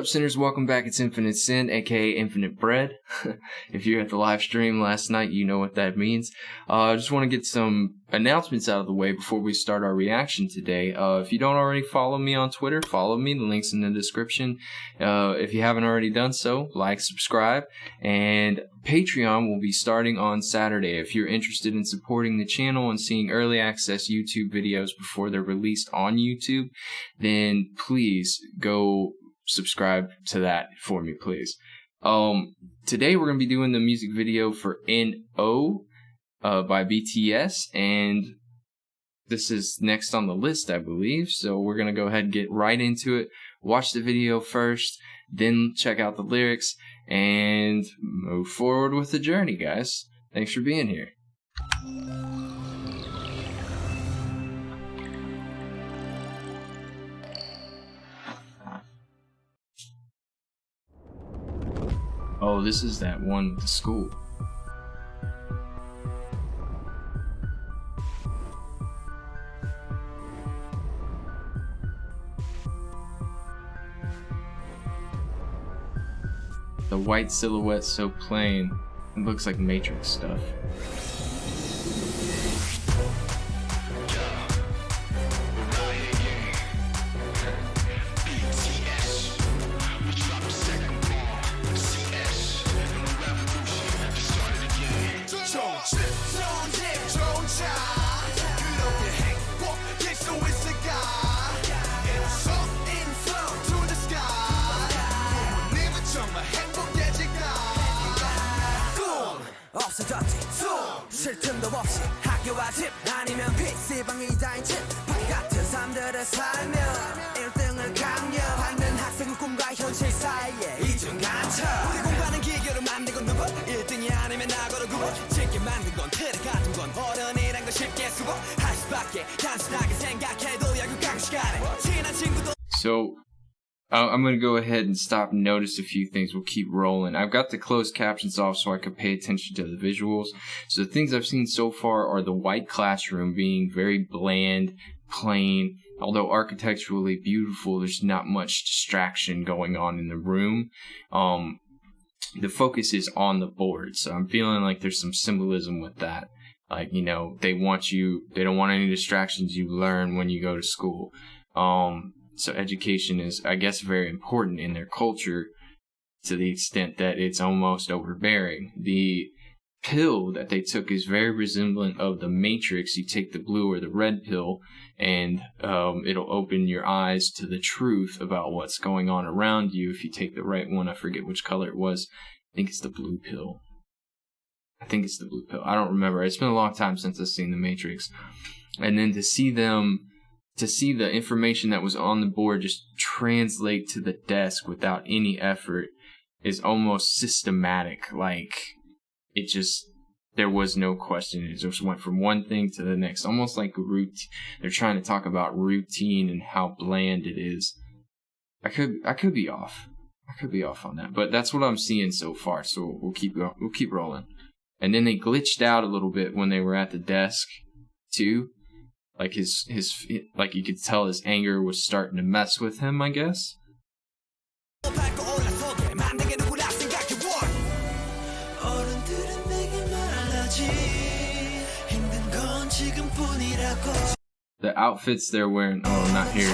up, sinners? Welcome back. It's Infinite Sin, aka Infinite Bread. If you're at the live stream last night, you know what that means. I just want to get some announcements out of the way before we start our reaction today. If you don't already follow me on Twitter, follow me. The link's in the description. If you haven't already done so, like, subscribe, and Patreon will be starting on Saturday. If you're interested in supporting the channel and seeing early access YouTube videos before they're released on YouTube, then please go subscribe to that for me, please. Today we're going to be doing the music video for NO by BTS, and this is next on the list, I believe. So we're going to go ahead and get right into it. Watch the video first, then check out the lyrics, and move forward with the journey, guys. Thanks for being here. Oh, this is that one with the school. The white silhouette so plain, it looks like Matrix stuff. 쉴 틈도 없이 학교와 집 아니면 PC방이다인 집 바퀴 같은 삶들을 살며 1등을 강요하는 학생의 꿈과 현실 사이에 이중 간첩 우리 공부하는 기계로 만든 건 누구 1등이 아니면 나고로 구분 쉽게 만든 건 틀에 같은 건 어른이란 걸 쉽게 수복할 수밖에 단순하게 생각해도 약육강 시간에 친한 친구도. So I'm going to go ahead and stop and notice a few things. We'll keep rolling. I've got the closed captions off so I can pay attention to the visuals. So the things I've seen so far are the white classroom being very bland, plain. Although architecturally beautiful, there's not much distraction going on in the room. The focus is on the board. So I'm feeling like there's some symbolism with that. Like, you know, they don't want any distractions. You learn when you go to school. So education is, I guess, very important in their culture to the extent that it's almost overbearing. The pill that they took is very resemblant of the Matrix. You take the blue or the red pill and it'll open your eyes to the truth about what's going on around you. If you take the right one, I forget which color it was. I think it's the blue pill. I don't remember. It's been a long time since I've seen the Matrix. And then to see the information that was on the board just translate to the desk without any effort is almost systematic. Like, there was no question. It just went from one thing to the next, almost like routine. They're trying to talk about routine and how bland it is. I could be off. I could be off on that, but that's what I'm seeing so far. So we'll keep rolling. And then they glitched out a little bit when they were at the desk too. Like like you could tell his anger was starting to mess with him, I guess. The outfits they're wearing, oh, not here.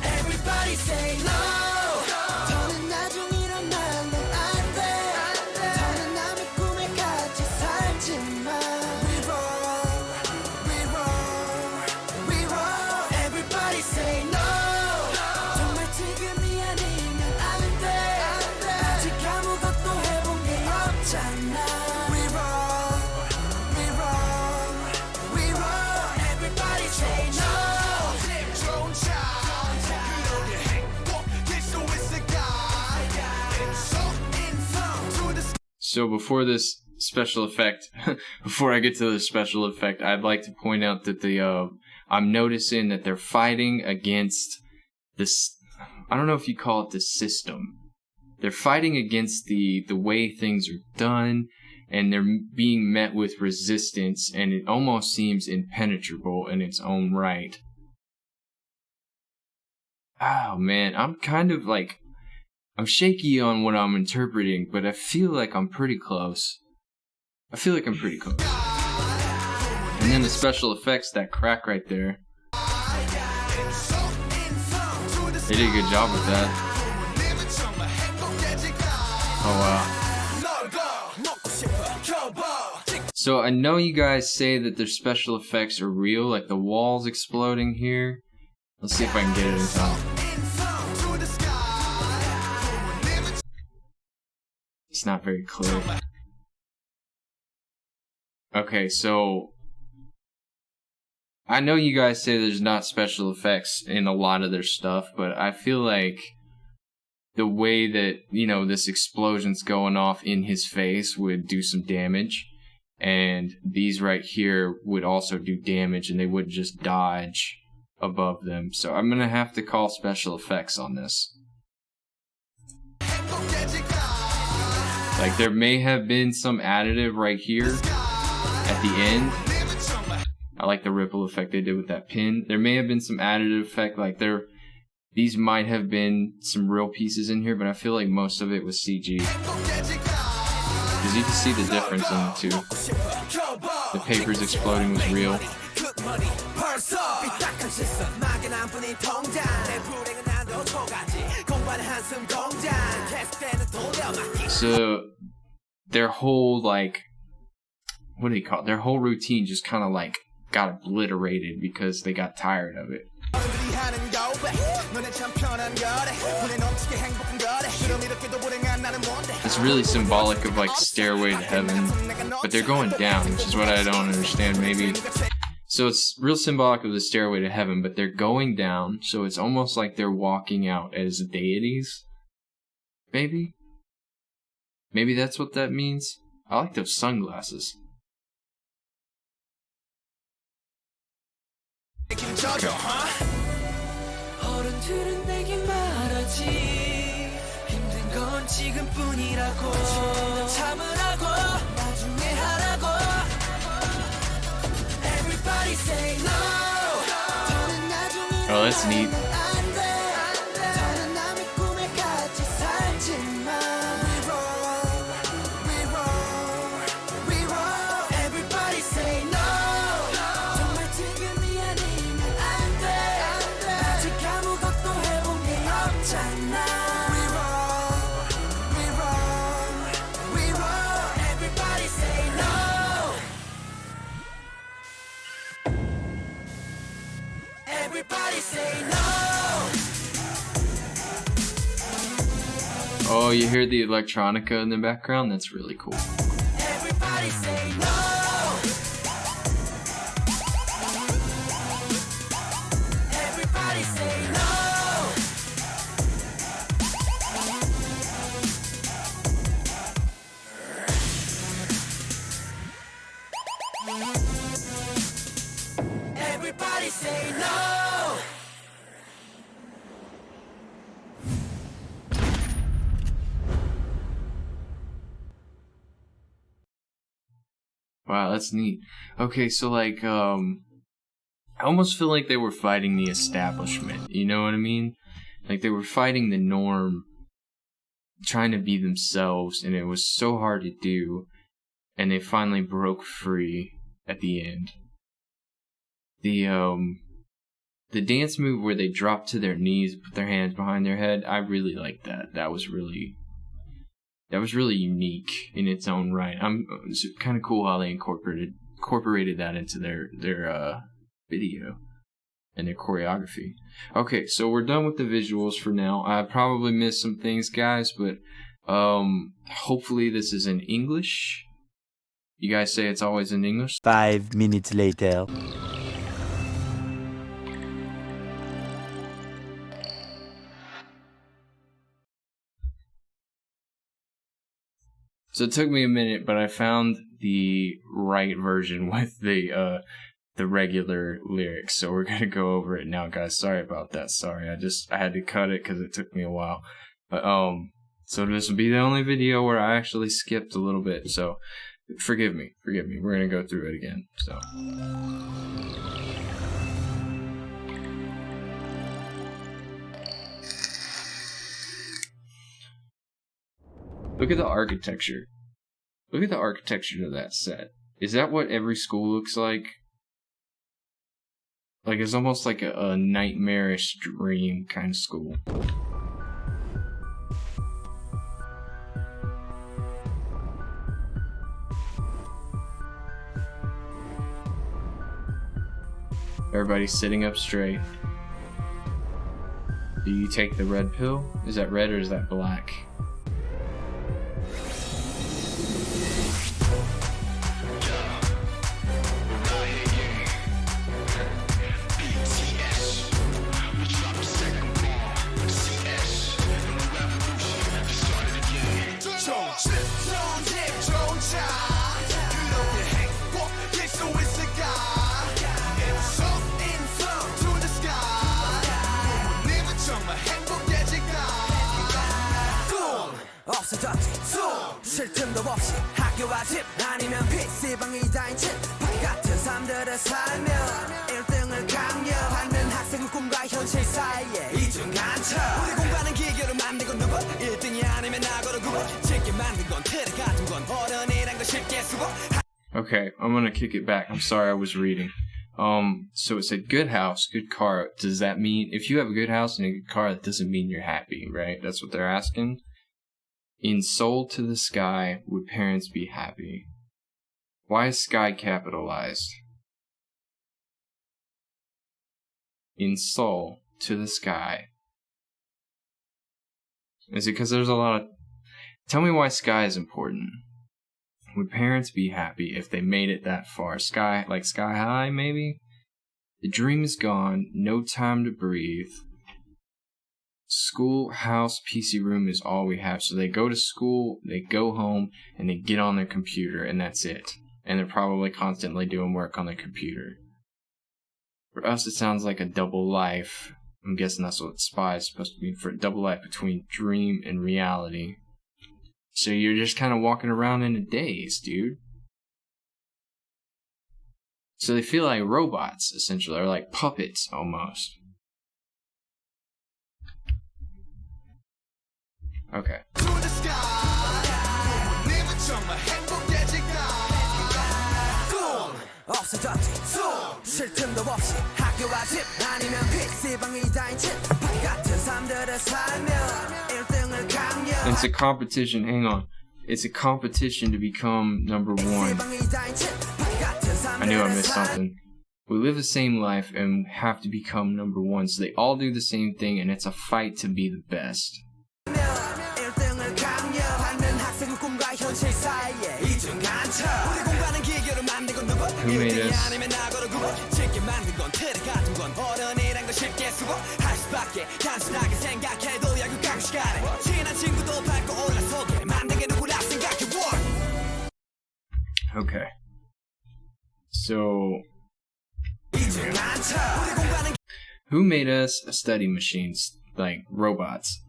Everybody say no. So before this special effect, before I get to the special effect, I'd like to point out that I'm noticing that they're fighting against this. I don't know if you call it the system. They're fighting against the way things are done, and they're being met with resistance, and it almost seems impenetrable in its own right. Oh man, I'm kind of like, I'm shaky on what I'm interpreting, but I feel like I'm pretty close. I feel like I'm pretty close. And then the special effects, that crack right there. They did a good job with that. Oh wow. So I know you guys say that their special effects are real, like the walls exploding here. Let's see if I can get it in time. It's not very clear. Okay, so I know you guys say there's not special effects in a lot of their stuff, but I feel like the way that, you know, this explosion's going off in his face would do some damage, and these right here would also do damage, and they wouldn't just dodge above them. So I'm gonna have to call special effects on this. Like, there may have been some additive right here at the end. I like the ripple effect they did with that pin. There may have been some additive effect, like these might have been some real pieces in here, but I feel like most of it was CG. Because you can see the difference in the two. The papers exploding was real. So their whole, like, what do you call it? Their whole routine just kind of like got obliterated because they got tired of it. It's really symbolic of like Stairway to Heaven, but they're going down, which is what I don't understand. Maybe so it's real symbolic of the Stairway to Heaven, but they're going down, so it's almost like they're walking out as deities. Maybe that's what that means. I like those sunglasses. Okay. Oh, that's neat. Oh, you hear the electronica in the background? That's really cool. Everybody say no. Everybody say no. Everybody say no. Wow, that's neat. Okay, so like, I almost feel like they were fighting the establishment, you know what I mean? Like they were fighting the norm, trying to be themselves, and it was so hard to do, and they finally broke free at the end. The dance move where they dropped to their knees, put their hands behind their head, I really liked that. That was really unique in its own right. It's kind of cool how they incorporated that into their video and their choreography. Okay, so we're done with the visuals for now. I probably missed some things, guys, but hopefully this is in English. You guys say it's always in English? 5 minutes later. So it took me a minute, but I found the right version with the regular lyrics. So we're gonna go over it now, guys. Sorry about that. Sorry, I had to cut it because it took me a while. But so this will be the only video where I actually skipped a little bit. So forgive me. We're gonna go through it again. So. Look at the architecture. Look at the architecture of that set. Is that what every school looks like? Like, it's almost like a nightmarish dream kind of school. Everybody's sitting up straight. Do you take the red pill? Is that red or is that black? 쉴 틈도 없이 학교와 집 아니면 PC방이다인 집 같은 삶들을 살며 1등을 강요하는 학생의 꿈과 현실 사이에 이중 간첩 우리 공부하는 기계로 만들고 누구 1등이 아니면 나고로 구워 쉽게 만든 건 틀에 같은 건 어른이란 걸 쉽게 쓰고. Okay, I'm gonna kick it back. I'm sorry, I was reading. So it said good house, good car. Does that mean if you have a good house and a good car, that doesn't mean you're happy, right? That's what they're asking. In Soul to the Sky, would parents be happy? Why is sky capitalized? In Soul to the Sky. Is it because there's a lot of... Tell me why sky is important. Would parents be happy if they made it that far? Sky, like sky high, maybe? The dream is gone, no time to breathe. School, house, PC room is all we have. So they go to school, they go home, and they get on their computer, and that's it. And they're probably constantly doing work on their computer. For us, it sounds like a double life. I'm guessing that's what SPY is supposed to be, for a double life between dream and reality. So you're just kind of walking around in a daze, dude. So they feel like robots, essentially, or like puppets, almost. Okay. It's a competition, hang on. It's a competition to become number one. I knew I missed something. We live the same life and have to become number one. So they all do the same thing and it's a fight to be the best. Who made us? Okay. So, who made us study machines like robots?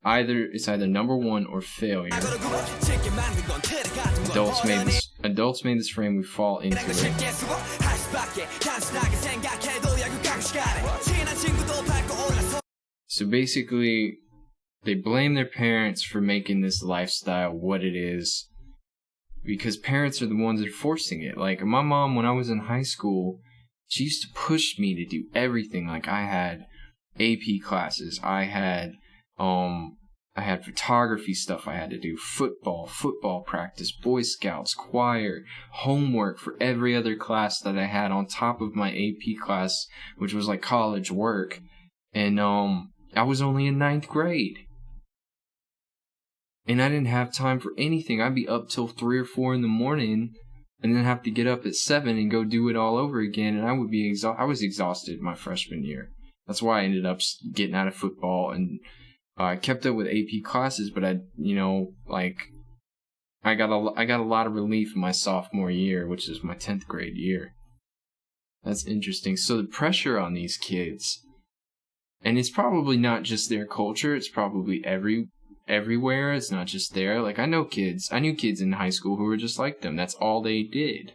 It's either number one or failure. Adults made this frame, we fall into it. So basically, they blame their parents for making this lifestyle what it is, because parents are the ones that are forcing it. Like my mom, when I was in high school, she used to push me to do everything. Like I had AP classes, I had photography stuff I had to do, football practice, Boy Scouts, choir, homework for every other class that I had on top of my AP class, which was like college work. And I was only in 9th grade. And I didn't have time for anything. I'd be up till 3 or 4 in the morning and then have to get up at 7 and go do it all over again. And I would be I was exhausted my freshman year. That's why I ended up getting out of football, and I kept up with AP classes, but I got a lot of relief in my sophomore year, which is my 10th grade year. That's interesting. So the pressure on these kids, and it's probably not just their culture, it's probably everywhere. It's not just there. Like I knew kids in high school who were just like them. That's all they did.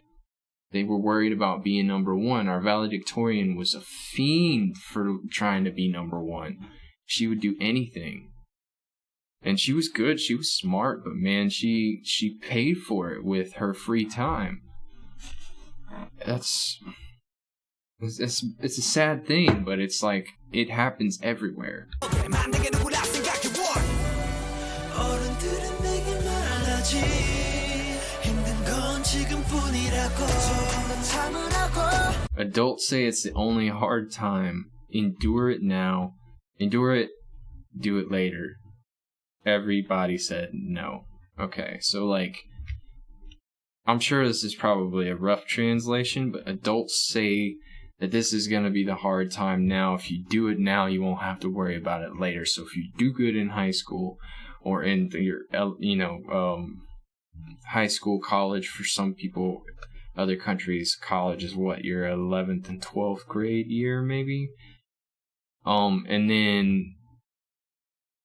They were worried about being number one. Our valedictorian was a fiend for trying to be number one. She would do anything. And she was good, she was smart, but man, she paid for it with her free time. It's a sad thing, but it's like it happens everywhere. Adults say it's the only hard time. Endure it now. Endure it, do it later. Everybody said no. Okay, so like, I'm sure this is probably a rough translation, but adults say that this is going to be the hard time now. If you do it now, you won't have to worry about it later. So if you do good in high school or in your, high school, college, for some people, other countries, college is what, your 11th and 12th grade year, maybe? And then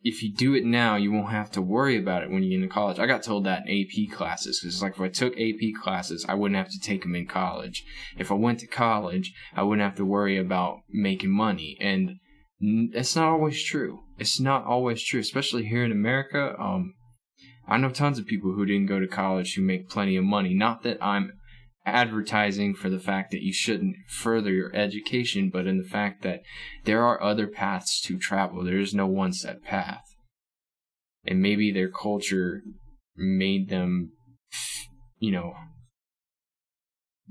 if you do it now, you won't have to worry about it when you get into college. I got told that in AP classes, because it's like if I took AP classes, I wouldn't have to take them in college. If I went to college, I wouldn't have to worry about making money. And it's not always true. It's not always true, especially here in America. I know tons of people who didn't go to college who make plenty of money. Not that I'm advertising for the fact that you shouldn't further your education, but in the fact that there are other paths to travel. There is no one set path. And maybe their culture made them,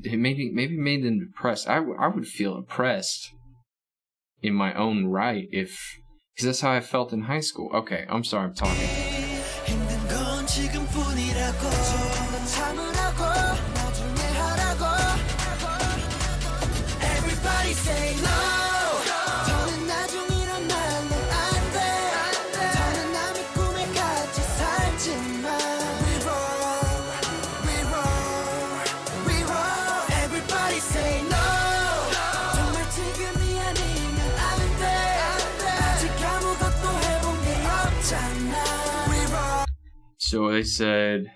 maybe made them depressed. I would feel oppressed in my own right because that's how I felt in high school. Okay, I'm sorry, I'm talking. So they said,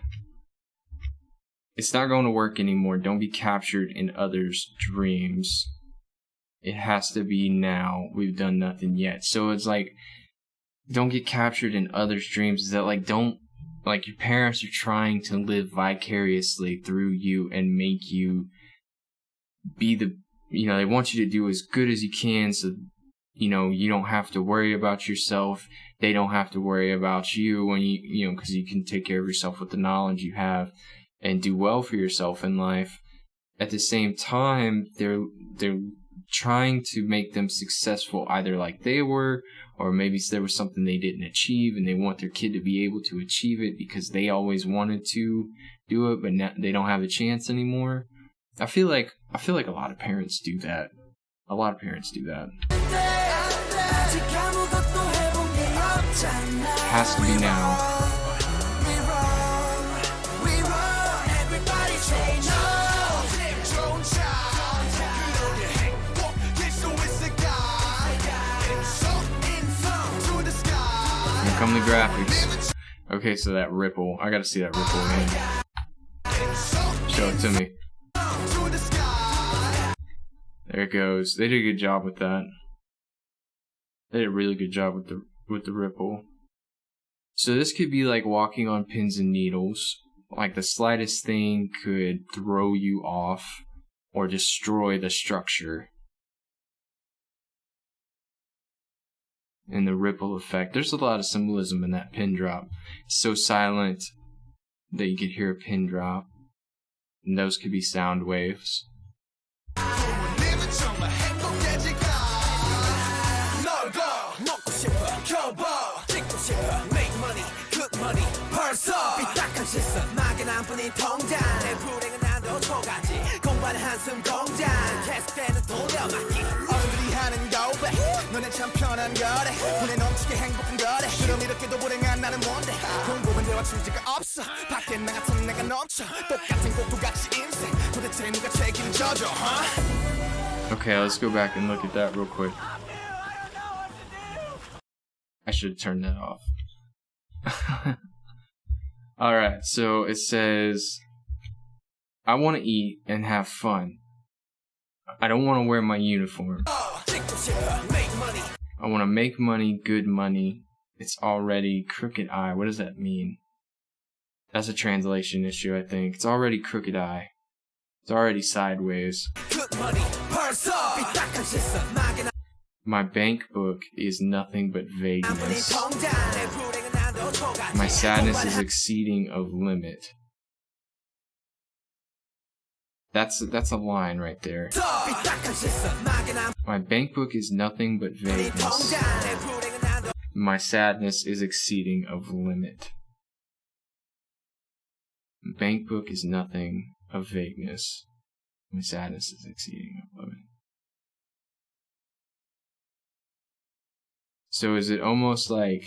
it's not going to work anymore. Don't be captured in others' dreams. It has to be now. We've done nothing yet. So it's like, don't get captured in others' dreams. Is that like, don't, like your parents are trying to live vicariously through you and make you be they want you to do as good as you can so, you don't have to worry about yourself. They don't have to worry about you when because you can take care of yourself with the knowledge you have and do well for yourself in life. At the same time, they're trying to make them successful either like they were, or maybe there was something they didn't achieve and they want their kid to be able to achieve it because they always wanted to do it, but now they don't have a chance anymore. I feel like a lot of parents do that. A lot of parents do that. It has to be now. Here come the graphics. Okay, so that ripple. I gotta see that ripple again. Show it to me. There it goes. They did a good job with that. They did a really good job with the ripple. So this could be like walking on pins and needles. Like the slightest thing could throw you off or destroy the structure. And the ripple effect. There's a lot of symbolism in that pin drop. It's so silent that you could hear a pin drop. And those could be sound waves. Okay, let's go back and look at that real quick. I should have turned that off. Alright, so it says, I want to eat and have fun. I don't want to wear my uniform. I want to make money, good money, it's already crooked eye. What does that mean? That's a translation issue, I think. It's already crooked eye. It's already sideways. My bank book is nothing but vagueness. My sadness is exceeding of limit. That's a line right there. My bank book is nothing but vagueness. My sadness is exceeding of limit. Bank book is nothing of vagueness. My sadness is exceeding of limit. So is it almost like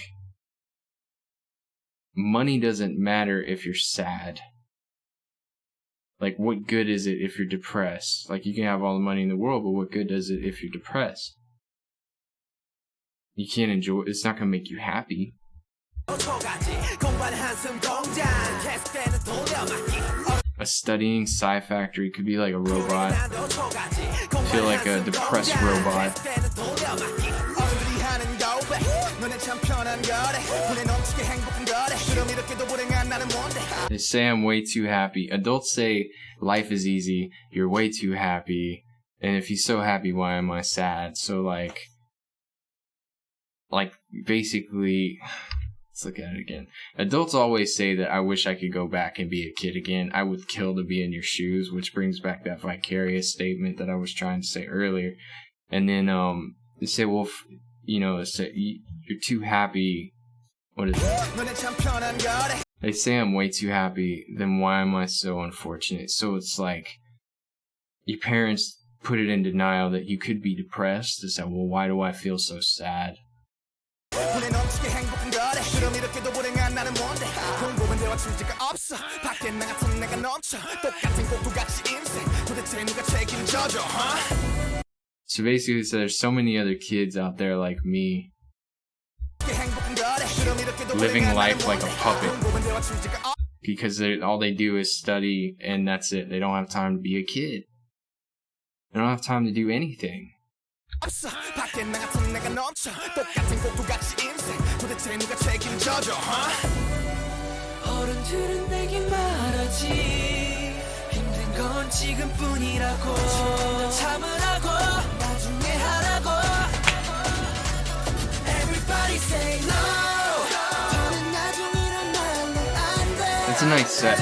money doesn't matter if you're sad? Like, what good is it if you're depressed? Like, you can have all the money in the world, but what good does it if you're depressed? You can't enjoy it. It's not going to make you happy. A studying Psy Factory could be like a robot. I feel like a depressed robot. They say I'm way too happy. Adults say life is easy, you're way too happy, and if he's so happy, why am I sad? So like basically, let's look at it again. Adults always say that I wish I could go back and be a kid again. I would kill to be in your shoes, which brings back that vicarious statement that I was trying to say earlier. And then they say, well, you're too happy. What is it? They say I'm way too happy, then why am I so unfortunate? So it's like, your parents put it in denial that you could be depressed. It's like, well, why do I feel so sad? So basically, so there's so many other kids out there like me, living life like a puppet, because all they do is study and that's it. They don't have time to be a kid. They don't have time to do anything. It's a nice set.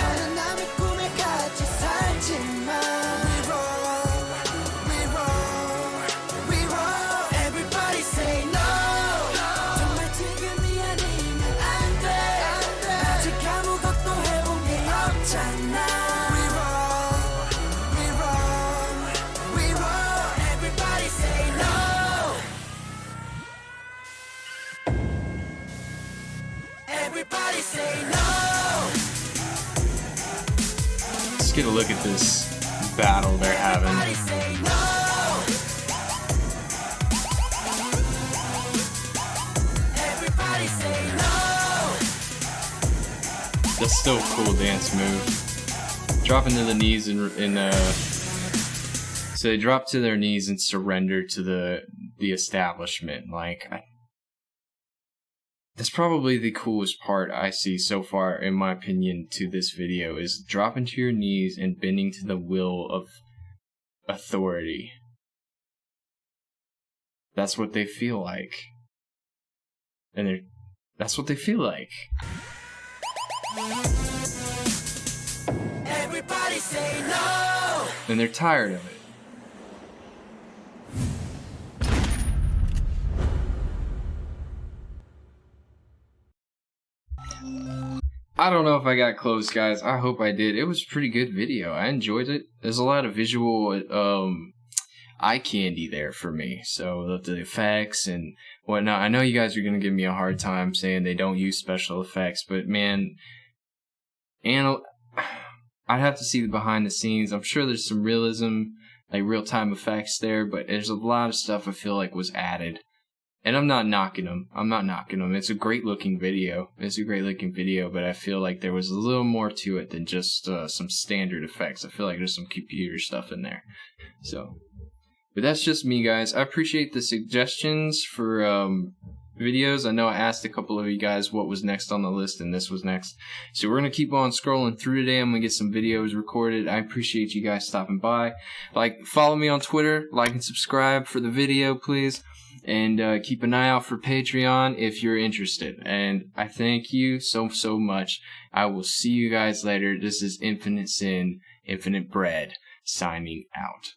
Let's get a look at this battle they're having. That's still a cool dance move. Dropping to the knees so they drop to their knees and surrender to the establishment. Like, that's probably the coolest part I see so far, in my opinion, to this video, is dropping to your knees and bending to the will of authority. That's what they feel like. And that's what they feel like. Everybody say no! And they're tired of it. I don't know if I got close, guys. I hope I did. It was a pretty good video. I enjoyed it. There's a lot of visual eye candy there for me. So the effects and whatnot. I know you guys are going to give me a hard time saying they don't use special effects, but man, I'd have to see the behind the scenes. I'm sure there's some realism, like real-time effects there, but there's a lot of stuff I feel like was added. And I'm not knocking them. It's a great looking video. But I feel like there was a little more to it than just some standard effects. I feel like there's some computer stuff in there. So, but that's just me, guys. I appreciate the suggestions for videos. I know I asked a couple of you guys what was next on the list, and this was next. So we're going to keep on scrolling through today. I'm going to get some videos recorded. I appreciate you guys stopping by. Follow me on Twitter, like and subscribe for the video, please. And keep an eye out for Patreon if you're interested. And I thank you so much. I will see you guys later. This is Infinite Sin, Infinite Bread, signing out.